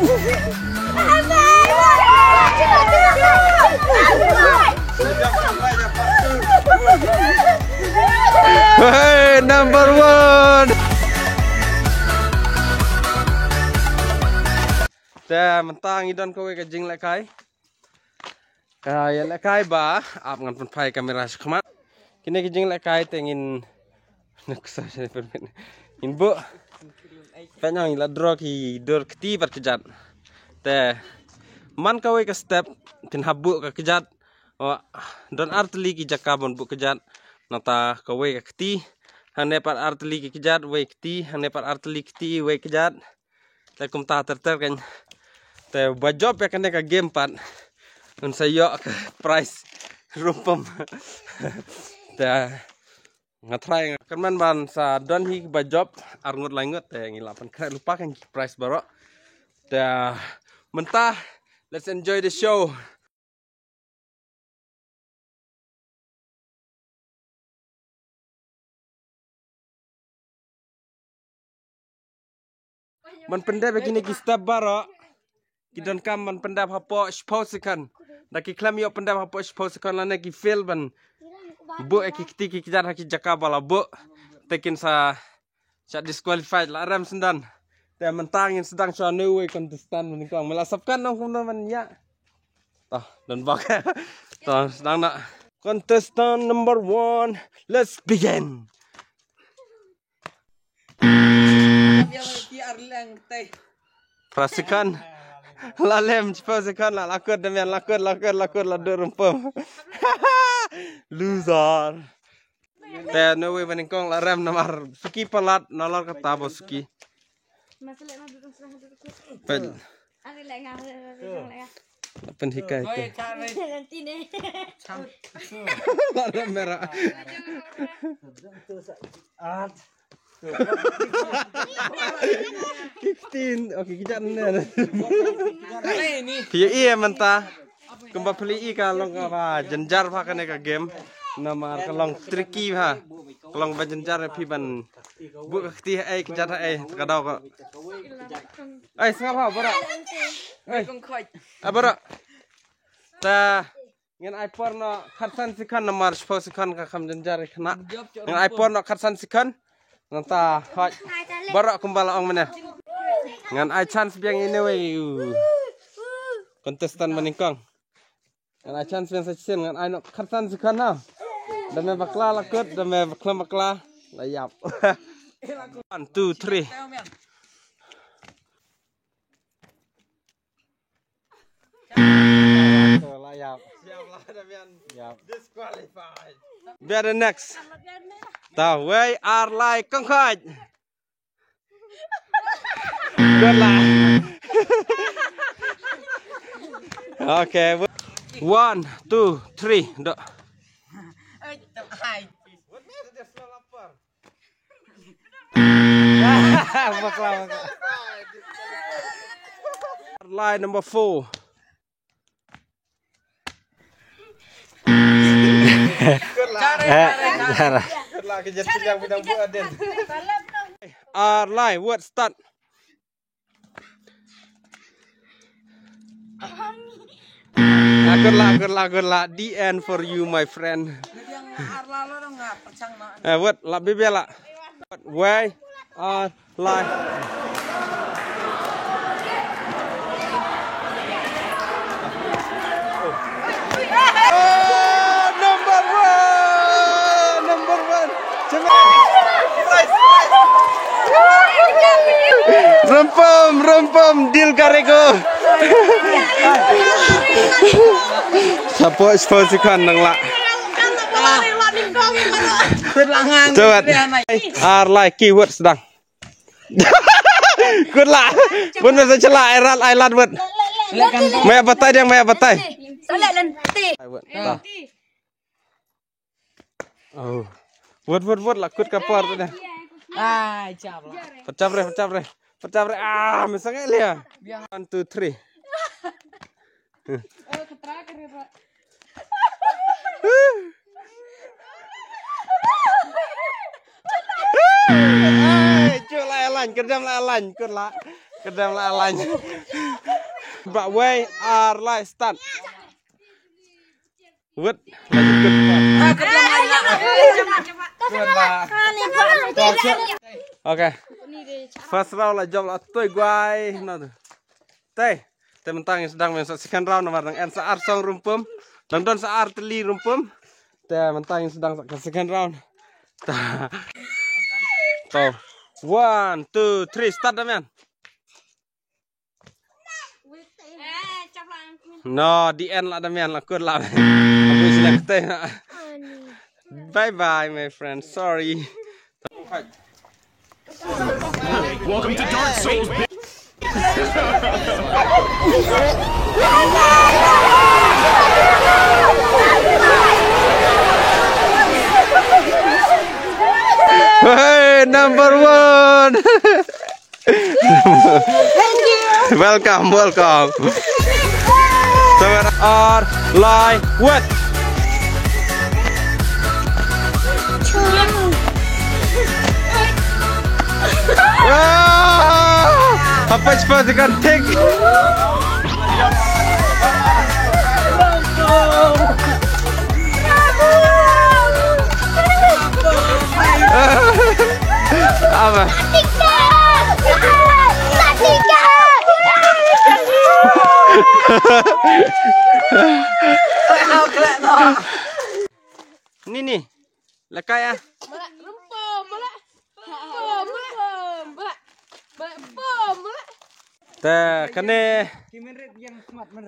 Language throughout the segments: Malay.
Hey, number one. Teh mentang idon kowe ke jing lek kai. Ya lek kai ba, ap ngan pun pai kamera sekemat. Kini ke jing lek kai tengin nak saya permen. Inbo. Penyang ila dro ki dor keti par kejat. Teh man kowe ke step tin habu ke kejat. Don artli ki jakabon bu kejat. Nata kowe ke keti. Hane par artli ki kejat we keti, hane par artli keti we kejat. Teh kum ta terter kan. Teh bajob ya kene ka game pat. Un sayo price rumpam. Teh ngatrai kan ban sa don hi bajob arngut langut teh ngilapan kena lupa kan price barok. Teh mentah, let's enjoy the show. Man pendai begini ki step barok. Kidon kam man pendap hapo spausikan. Daki klam yo pendap hapo spausikan lana ki fail ban. Bu eki kiti ki kijar haki jakabala bu. Tekin sa disqualified la ram sendan. Te mentangin sedang so newe kontestan menikang melasapkan nang kuno man ya. Tah dan bak. Tah sedang nak kontestan number 1. Let's begin. Perhatikan. Lalem spausikan la lakur demian lakur ladur rumpam. Loser. Teh newe menikang la ram namar suki pelat nolor kata boski. Pen. Pen hikai ke. Lalem merah. Kiktin, oke kita nih. Iya mentah. Kembali beli kalau apa jenjar pakai ke game. Nama kalau tricky ha. Kalau berjenjar piban. Bu kekti kejar kadau kok. Sengapa berak? Berak. Tah. Ngan iPhone no kharsan sikan nomor sikan kakam jenjar kena. Ngan iPhone no kharsan sikan. Nanta hot barak kumbala ong mana. Ngan ai chance biang ini we. Kontestan meningkang. Ngan ai chance biang sachin ngan ai no kharsan sikan na. Dame bakla lakut, dame bakla layap. 1 2 3. Layap. Siaplah damian. Disqualified. Biar the next. Tahu we are like kengkaj. Good lah. Okay. 1 2 3. Dok. Line number 4. Line, what start? Good lah. The end for you, my friend. What? La bibela. Why? Line. Number one. Rempem deal kareko. Sapo spausikan nang la. Coba. Arlai keyword sedang. Good lah. Pun masa celah ailat buat. Maya batai dia maya batai. Oh. Buat lakut kapar tu dah. Pecah bre. Misalnya lihat. 1 2 3. Cula elan, kerjam la elan, kurla. Kedam lah lain. But way are like start. What? Okay. First round là job là tôi quay nó tu. Teh mentang sedang menyaksikan round nomor dengan saat song rumpum dan don saat teli rumpum. Teh mentang sedang saksikan round. So 1, 2, 3 start dah man. No, the end lah dah man lah kur lah. Aku silang teh. Bye bye my friend. Sorry. Welcome to Dark Souls. Hey, number 1. Thank you. Welcome. So are like what? Apa cepat dengan take? Apa? Ni, lekai ya. Ta kane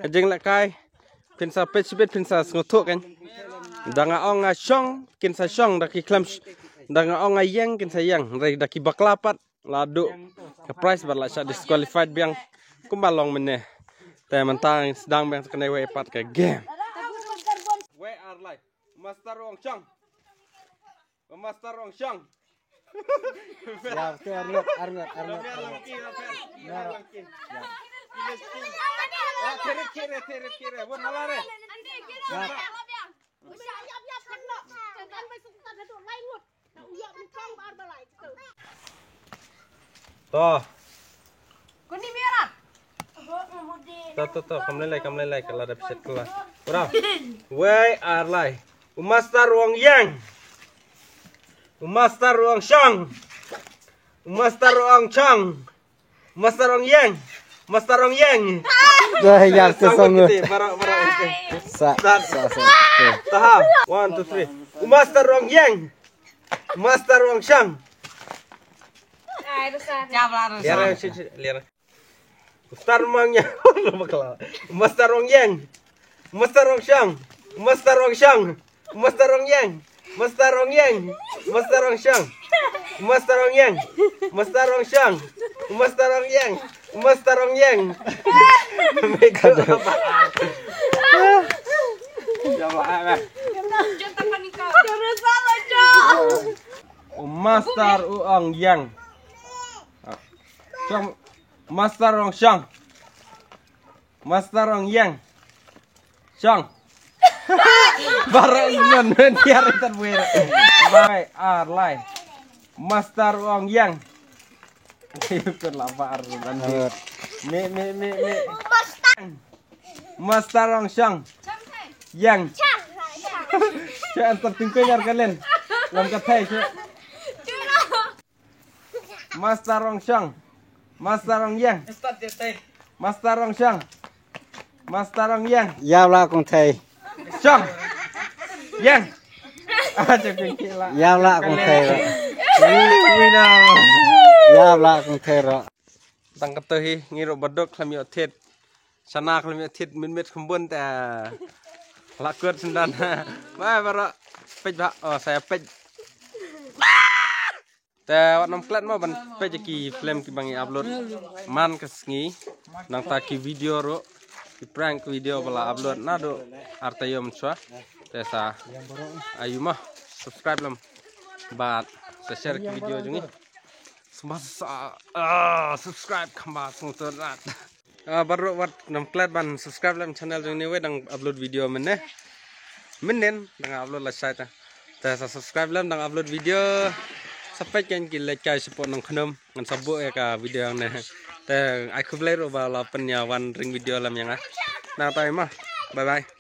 kajeng lekai pinsa pechbet pinsa ngotok kan. Danga ong syong kinsa syong daki klam danga ong yang kinsa yang daki baklapat ladu ke price bar la sha disqualified biang kumbalong meneh. Ta mentang sedang biang kena we pat ke game. We are like Master Wong Chong. Master Wong Chong. Ya, ke arngot. Kira. Buat nalare. Toh. Kuni merah. Toh, kamlelai kalau ada peset keluar. Berapa? We are like Master Wong Yang. Master Wong Chong. Master Wong Chong. Master Wong Yang. Master Wong Yang. Dah yang sesungguh. Barang. Sa. Tahap. 1, 2, 3. Master Wong Yang. Master Wong Chong. Lihat. Master Wong Yang. Master Wong Yang. Master Wong Chong. Master Wong Chong. Master Wong Yang. Master Wong Yang. Master Wong Chong. Master Wong Yang. Master Wong Chong. Master Wong Yang. Master Wong Yang. Mereka apa? Master Wong Yang. Chong. Master Wong Chong. Master Wong Yang. Chong. Barang inon biar terbuat. Bye, Arlai. Master Wong Yang. Ikut lapar nanti. Me. Master Wong Chong. Yang. Saya tertinggal kalian. Lam katai saya. Master Wong Chong. Master Wong Yang. Master Wong Chong. Master Wong Yang. Ya lah kong thầy. Chong. Yang. Aja kengkila. Ya lah kong thầy rồi. Winner. Ya lah kong thầy rồi. Tang ketohi ngiro badok kami otet. Sana kami otet min-mit kembun ta. Lakut sendan. Bye bara. Pej ba. Oh saya pej. Ta wat nom klat mo ban pej ki film ki bangi upload. Man kesngi nang ta ki video ro. Ki prank video bala upload nado artayom chwa. Tesa ayu mah subscribe lam. Bat sa share ki video jungi. Semasa subscribe kembar sungtur rat. Baru wat nom klat ban subscribe lam channel jungi we dang upload video menen dang upload la site. Tesa subscribe lam dang upload video. Sampai kan kita like support nang khnum ngan sabuk ya ka video yang ne Te aku belajar bahwa penyawan ring video lam yang nah tahu mah. Bye bye.